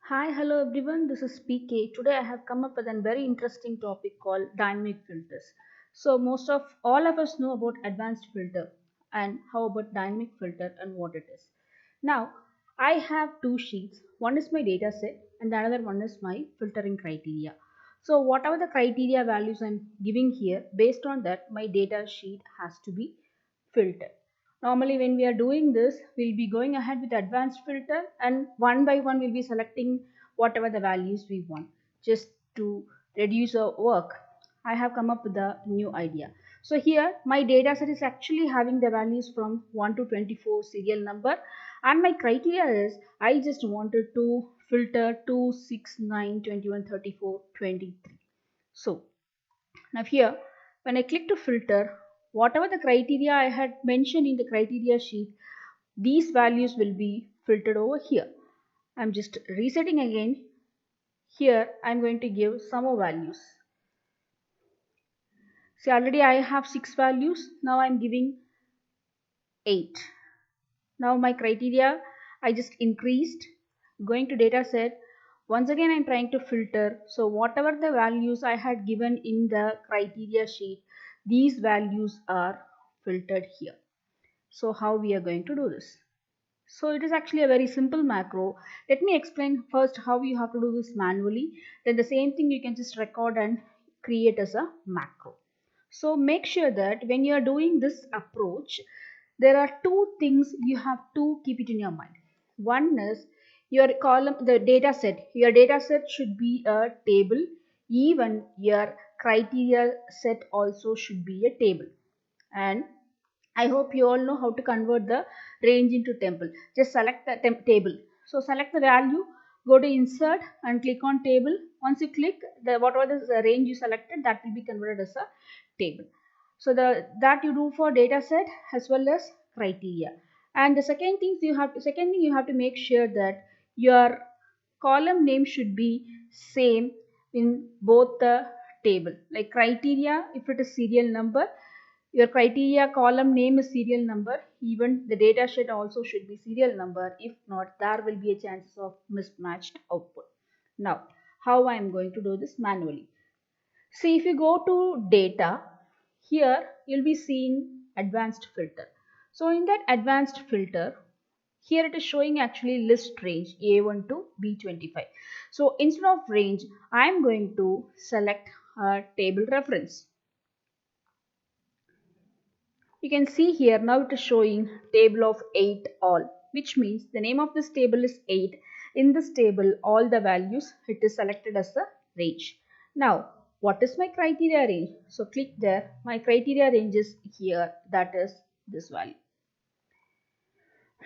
Hi, hello everyone. This is PK. Today I have come up with a very interesting topic called dynamic filters. So most of all of us know about advanced filter and how about dynamic filter and what it is. Now I have two sheets. One is my data set and the another one is my filtering criteria. So whatever the criteria values I'm giving here, based on that my data sheet has to be filtered. Normally when we are doing this, we'll be going ahead with advanced filter and one by one we'll be selecting whatever the values we want just to reduce our work. I have come up with a new idea. So here my data set is actually having the values from 1 to 24 serial number, and my criteria is I just wanted to filter 2, 6, 9, 21, 34, 23. So now here, when I click to filter, whatever the criteria I had mentioned in the criteria sheet, these values will be filtered over here. I'm just resetting again. Here, I'm going to give some more values. See, already I have 6 values. Now I'm giving 8. Now my criteria, I just increased. Going to data set. Once again, I'm trying to filter. So whatever the values I had given in the criteria sheet, these values are filtered here. So how we are going to do this? So it is actually a very simple macro. Let me explain first how you have to do this manually. Then the same thing you can just record and create as a macro. So make sure that when you are doing this approach, there are two things you have to keep it in your mind. One is your column, the data set. Your data set should be a table. Even your criteria set also should be a table. And I hope you all know how to convert the range into table. Just select the table. So select the value, go to insert and click on table. Once you click, the whatever the range you selected, that will be converted as a table. So that you do for data set as well as criteria. And the second thing you have to make sure that your column name should be same in both the table. Like criteria, if it is serial number, your criteria column name is serial number. Even the data sheet also should be serial number. If not, there will be a chance of mismatched output. Now, how I am going to do this manually? See, if you go to data, here you'll be seeing advanced filter. So in that advanced filter, here it is showing actually list range A1 to B25. So instead of range, I am going to select a table reference. You can see here now it is showing table of 8 all, which means the name of this table is 8. In this table, all the values it is selected as the range. Now, what is my criteria range? So click there. My criteria range is here, that is this value.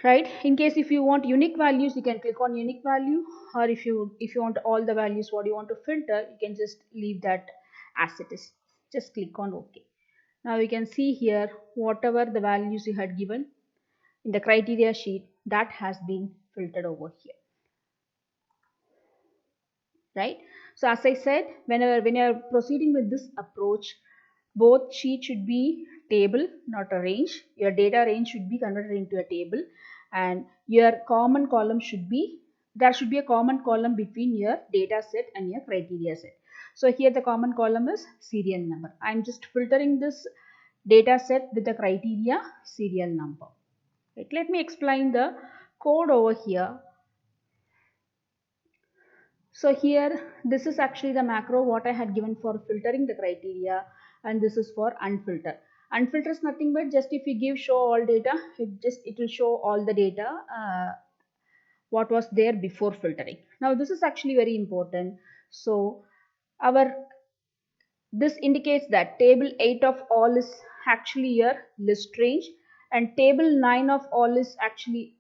Right? In case if you want unique values, you can click on unique value, or if you want all the values what you want to filter, you can just leave that as it is. Just click on OK. Now you can see here whatever the values you had given in the criteria sheet, that has been filtered over here. Right? So as I said, when you are proceeding with this approach, both sheet should be table, not a range. Your data range should be converted into a table, and your common column should be, there should be a common column between your data set and your criteria set. So here the common column is serial number. I'm just filtering this data set with the criteria serial number. Right. Let me explain the code over here. So here this is actually the macro what I had given for filtering the criteria, and this is for unfilter. Unfilter is nothing but just if you give show all data, it will show all the data what was there before filtering. Now this is actually very important. So our this indicates that table 8 of all is actually your list range, and table 9 of all is actually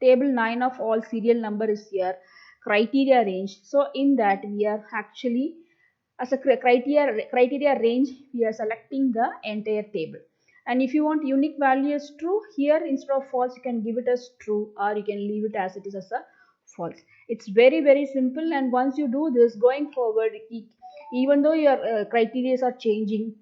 table 9 of all serial number is your criteria range. So in that we are actually as a criteria range we are selecting the entire table. And if you want unique value as true, here instead of false you can give it as true, or you can leave it as it is as a false. It's very simple, and once you do this going forward, even though your criteria are changing,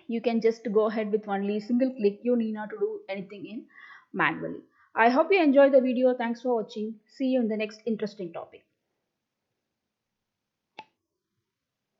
you can just go ahead with only single click. You need not to do anything in manually. I hope you enjoyed the video. Thanks for watching. See you in the next interesting topic.